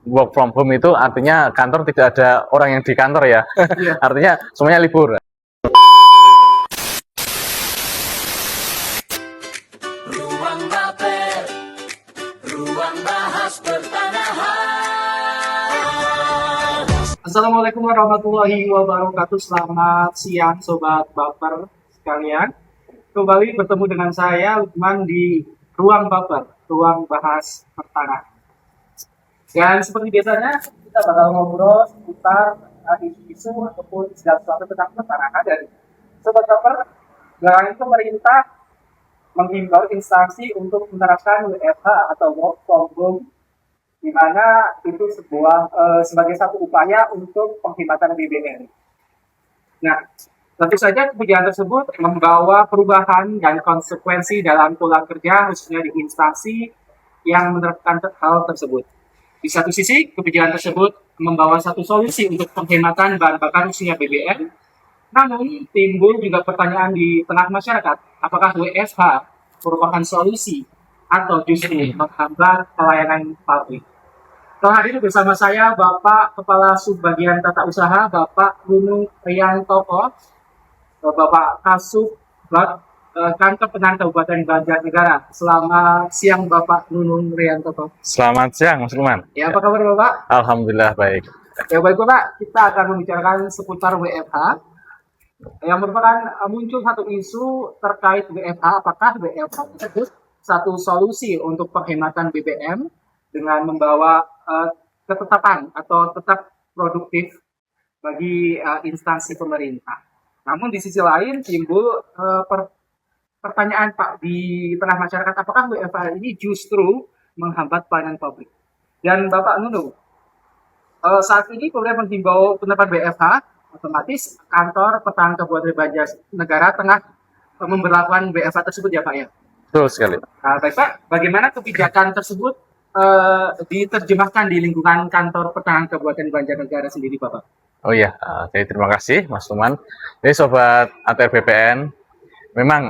work from home itu artinya kantor tidak ada orang yang di kantor ya. Iya. Artinya semuanya libur. Ruang Baper, ruang bahas pertanahan. Assalamualaikum warahmatullahi wabarakatuh. Selamat siang Sobat Baper sekalian. Kembali bertemu dengan saya Lukman di Ruang Baper, ruang bahas pertanahan. Dan seperti biasanya kita bakal ngobrol seputar isu-isu ataupun segala sesuatu tentang pertanahan. Dan Sobat Baper, belakangan itu pemerintah menghimbau instansi untuk menerapkan WFH atau work from home, di mana itu sebagai satu upaya untuk penghematan BBM. Nah, tentu saja kebijakan tersebut membawa perubahan dan konsekuensi dalam pola kerja, khususnya di instansi yang menerapkan hal tersebut. Di satu sisi, kebijakan tersebut membawa satu solusi untuk penghematan bahan bakar khususnya BBM. Namun, timbul juga pertanyaan di tengah masyarakat, apakah WFH merupakan solusi atau justru menghambat pelayanan publik. Telah hadir bersama saya Bapak Kepala Subbagian Tata Usaha, Bapak Nunung Riantoko, Bapak Kasubag Kantor Penanganan Kabupaten Banjarnegara. Selamat siang Bapak Nunung Riantoko. Selamat siang Mas Lukman. Ya, apa kabar Bapak? Alhamdulillah baik. Ya baik Bapak, kita akan membicarakan seputar WFH yang merupakan muncul satu isu terkait WFH. Apakah WFH tersebut satu solusi untuk penghematan BBM dengan membawa ketetapan atau tetap produktif bagi instansi pemerintah. Namun di sisi lain timbul pertanyaan Pak di tengah masyarakat, apakah WFH ini justru menghambat pelayanan publik? Dan Bapak Nunung, saat ini pemerintah menghimbau penerapan WFH, otomatis kantor pertahanan Kabupaten Banjarnegara tengah memberlakukan WFH tersebut ya Pak ya? Betul sekali. Nah, baik Pak, bagaimana kebijakan tersebut diterjemahkan di lingkungan kantor pertahanan Kabupaten Banjarnegara sendiri Bapak? Oh iya, jadi terima kasih Mas Lukman. Jadi Sobat ATR BPN, memang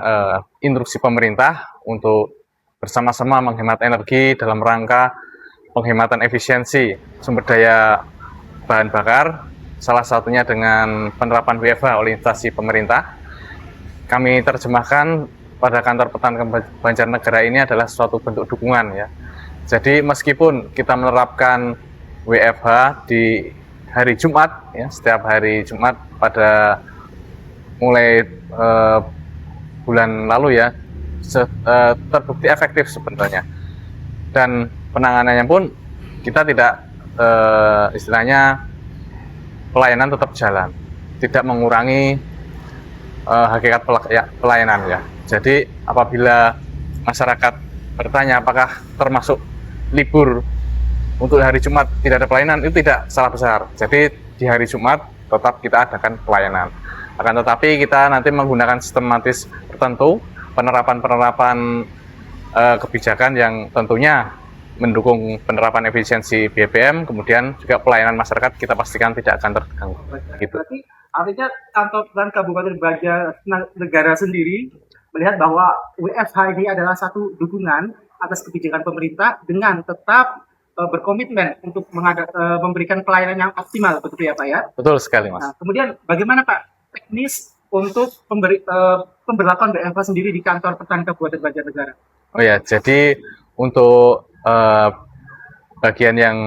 instruksi pemerintah untuk bersama-sama menghemat energi dalam rangka penghematan efisiensi sumber daya bahan bakar, salah satunya dengan penerapan WFH oleh instansi pemerintah. Kami terjemahkan pada kantor pertahanan Banjarnegara ini adalah suatu bentuk dukungan ya. Jadi meskipun kita menerapkan WFH di hari Jumat ya, setiap hari Jumat pada mulai bulan lalu ya, terbukti efektif sebenarnya. Dan penanganannya pun kita tidak istilahnya pelayanan tetap jalan, tidak mengurangi hakikat pelayanan ya. Jadi apabila masyarakat bertanya apakah termasuk libur untuk hari Jumat tidak ada pelayanan, itu tidak, salah besar. Jadi di hari Jumat tetap kita adakan pelayanan. Akan tetapi kita nanti menggunakan sistematis tertentu, penerapan kebijakan yang tentunya mendukung penerapan efisiensi BBM, kemudian juga pelayanan masyarakat kita pastikan tidak akan terganggu. Gitu. Berarti artinya kantor dan Kabupaten Banjarnegara sendiri melihat bahwa WFH ini adalah satu dukungan atas kebijakan pemerintah dengan tetap berkomitmen untuk memberikan pelayanan yang optimal, betul ya Pak ya? Betul sekali Mas. Nah, kemudian bagaimana Pak teknis untuk pemberlakuan WFH sendiri di kantor pertahanan Kabupaten Banjarnegara? Oh ya, jadi untuk bagian yang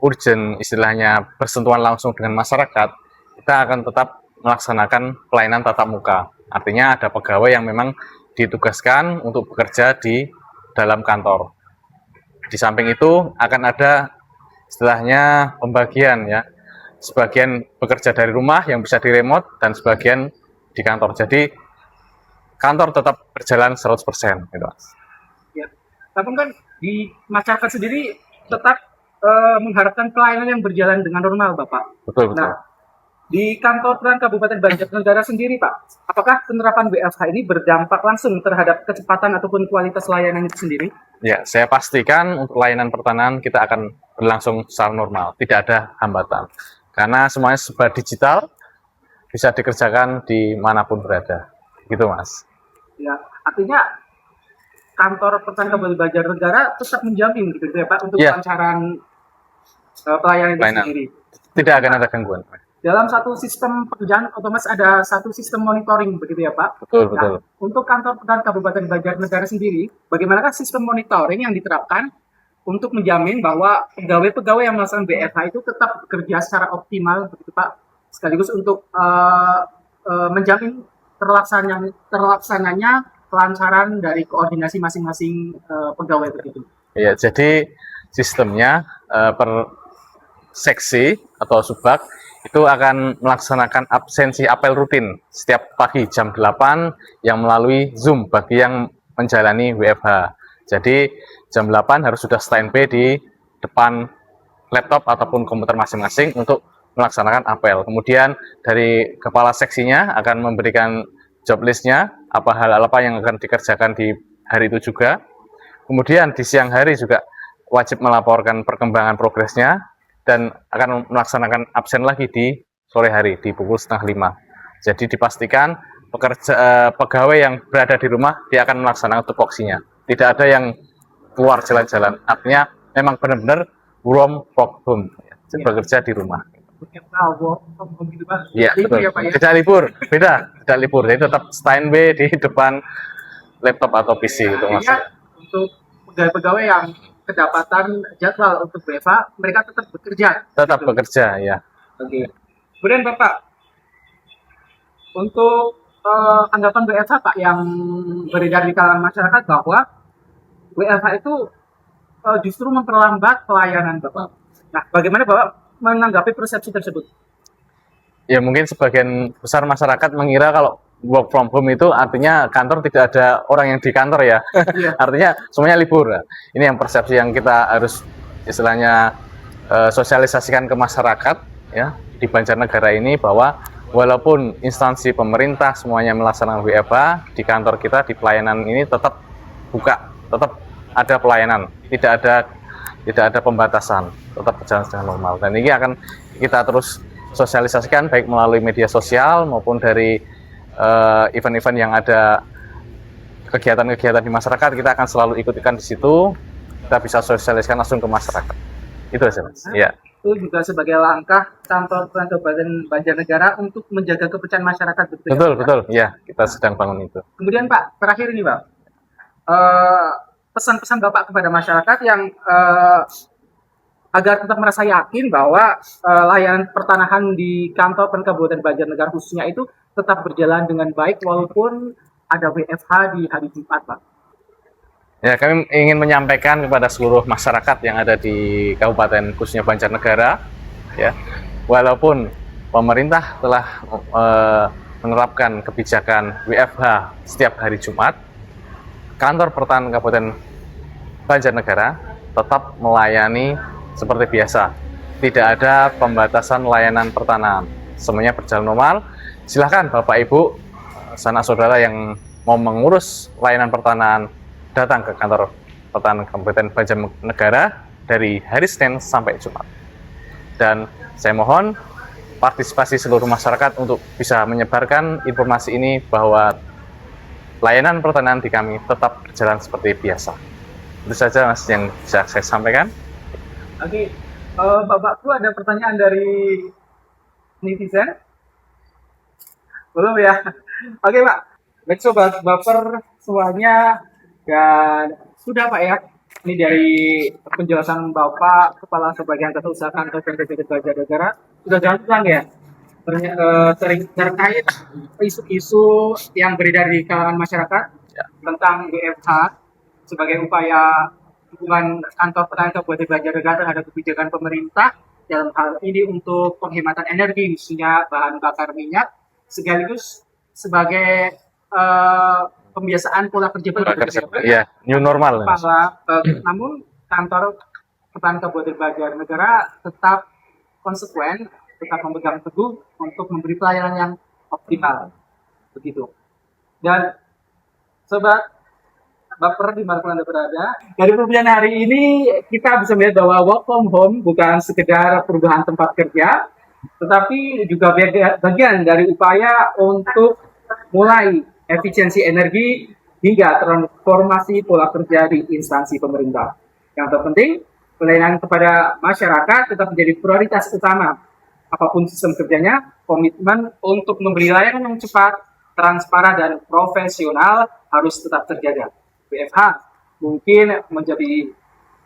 urgent, istilahnya bersentuhan langsung dengan masyarakat, kita akan tetap melaksanakan pelayanan tatap muka. Artinya ada pegawai yang memang ditugaskan untuk bekerja di dalam kantor. Di samping itu akan ada istilahnya pembagian ya. Sebagian bekerja dari rumah yang bisa diremote dan sebagian di kantor. Jadi kantor tetap berjalan 100% gitu Mas. Ya. Namun kan di masyarakat sendiri tetap mengharapkan pelayanan yang berjalan dengan normal Bapak. Betul. Nah, di kantor pertahanan Kabupaten Banjarnegara sendiri Pak, apakah penerapan WFH ini berdampak langsung terhadap kecepatan ataupun kualitas layanan itu sendiri? Ya, saya pastikan untuk layanan pertahanan kita akan berlangsung secara normal, tidak ada hambatan. Karena semuanya serba digital, bisa dikerjakan dimanapun berada. Gitu Mas. Ya, artinya kantor pertahanan Kabupaten Banjarnegara tetap menjamin gitu ya Pak untuk Ya. kelancaran pelayanan itu Pelayanan. sendiri. Tidak akan ada gangguan. Dalam satu sistem pekerjaan otomatis ada satu sistem monitoring begitu ya Pak. Betul, Nah, betul. untuk kantor dan Kabupaten Banjarnegara sendiri, bagaimanakah sistem monitoring yang diterapkan untuk menjamin bahwa pegawai-pegawai yang melaksanakan WFH itu tetap bekerja secara optimal begitu Pak, sekaligus untuk menjamin terlaksananya kelancaran dari koordinasi masing-masing pegawai begitu. Ya, jadi sistemnya per seksi atau subbak itu akan melaksanakan absensi apel rutin setiap pagi jam 8 yang melalui Zoom bagi yang menjalani WFH. Jadi jam 8 harus sudah standby di depan laptop ataupun komputer masing-masing untuk melaksanakan apel. Kemudian dari kepala seksinya akan memberikan job list-nya, apa hal apa yang akan dikerjakan di hari itu juga. Kemudian di siang hari juga wajib melaporkan perkembangan progresnya dan akan melaksanakan absen lagi di sore hari di pukul 4:30. Jadi dipastikan pegawai yang berada di rumah dia akan melaksanakan tupoksinya. Tidak ada yang keluar jalan-jalan. Artinya memang benar-benar work from home, bekerja di rumah. Begitu Pak. Iya, Libur betul. ya, Pak, ya? Tidak libur, beda, tidak libur. Jadi tetap standby di depan laptop atau PC itu Artinya maksudnya. untuk pegawai-pegawai yang kedapatan jadwal untuk WFH, mereka tetap bekerja. Tetap Gitu. bekerja, ya. Oke. Kemudian Bapak, untuk anggapan WFH Pak yang beredar di kalangan masyarakat bahwa WFH itu justru memperlambat pelayanan Bapak. Nah, bagaimana Bapak menanggapi persepsi tersebut? Ya mungkin sebagian besar masyarakat mengira kalau work from home itu artinya kantor tidak ada orang yang di kantor ya. Iya. Artinya semuanya libur. Ini yang persepsi yang kita harus istilahnya sosialisasikan ke masyarakat ya di Banjarnegara ini bahwa walaupun instansi pemerintah semuanya melaksanakan WFH, di kantor kita di pelayanan ini tetap buka, tetap ada pelayanan, tidak ada pembatasan, tetap berjalan secara normal. Dan ini akan kita terus sosialisasikan baik melalui media sosial maupun dari event-event yang ada kegiatan-kegiatan di masyarakat, kita akan selalu ikutkan di situ. Kita bisa sosialisasikan langsung ke masyarakat. Itu aja, Mas. Ya. Itu juga sebagai langkah kantor Kabupaten Banjarnegara untuk menjaga kepercayaan masyarakat. Betul, Betul, ya, Pak? betul. Ya, kita sedang bangun itu. Kemudian Pak, terakhir ini Pak, pesan-pesan Bapak kepada masyarakat yang agar tetap merasa yakin bahwa layanan pertanahan di kantor Kabupaten Banjarnegara khususnya itu tetap berjalan dengan baik walaupun ada WFH di hari Jumat, Pak. Ya, kami ingin menyampaikan kepada seluruh masyarakat yang ada di Kabupaten khususnya Banjarnegara, ya, walaupun pemerintah telah menerapkan kebijakan WFH setiap hari Jumat, kantor pertahanan Kabupaten Banjarnegara tetap melayani seperti biasa. Tidak ada pembatasan layanan pertanahan. Semuanya berjalan normal. Silahkan Bapak Ibu, sanak saudara yang mau mengurus layanan pertanahan datang ke kantor pertahanan Kabupaten Banjarnegara dari hari Senin sampai Jumat. Dan saya mohon partisipasi seluruh masyarakat untuk bisa menyebarkan informasi ini bahwa layanan pertanahan di kami tetap berjalan seperti biasa. Itu saja Mas yang bisa saya sampaikan. Oke, Bapakku ada pertanyaan dari netizen? Belum ya? Oke Pak, baik Sobat Baper semuanya, dan sudah Pak ya, ini dari penjelasan Bapak, Kepala Sebagian Tata Usaha Kantor Kabupaten Banjarnegara, sudah jelas ya, terkait isu-isu yang beredar di kalangan masyarakat tentang WFH sebagai upaya dukungan kantor pertahanan Kabupaten Banjarnegara terhadap kebijakan pemerintah dalam hal ini untuk penghematan energi khususnya bahan bakar minyak sekaligus sebagai pembiasaan pola kerja baru. Ya, new normal. Namun kantor pertahanan Kabupaten Banjarnegara tetap konsekuen, tetap memegang teguh untuk memberi pelayanan yang optimal, begitu. Dan Sobat Baper dimanapun Anda berada, dari perbincangan hari ini kita bisa melihat bahwa work from home bukan sekedar perubahan tempat kerja, tetapi juga bagian dari upaya untuk mulai efisiensi energi hingga transformasi pola kerja di instansi pemerintah. Yang terpenting, Pelayanan kepada masyarakat tetap menjadi prioritas utama. Apapun sistem kerjanya, komitmen untuk memberi layanan yang cepat, transparan, dan profesional harus tetap terjaga. WFH mungkin menjadi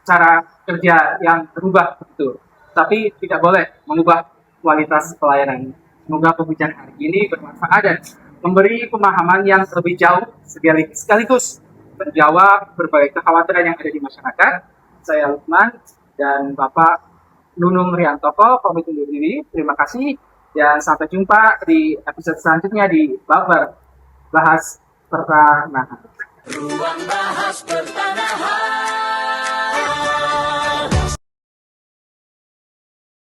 cara kerja yang berubah, betul. Tapi tidak boleh mengubah kualitas pelayanan. Semoga pembicaraan hari ini bermanfaat dan memberi pemahaman yang lebih jauh sekaligus menjawab berbagai kekhawatiran yang ada di masyarakat. Saya Lukman dan Bapak Nunung Riantoko pamit undur diri. Terima kasih dan sampai jumpa di episode selanjutnya di Baper Bahas Pertanahan. Ruang Bahas Pertanahan.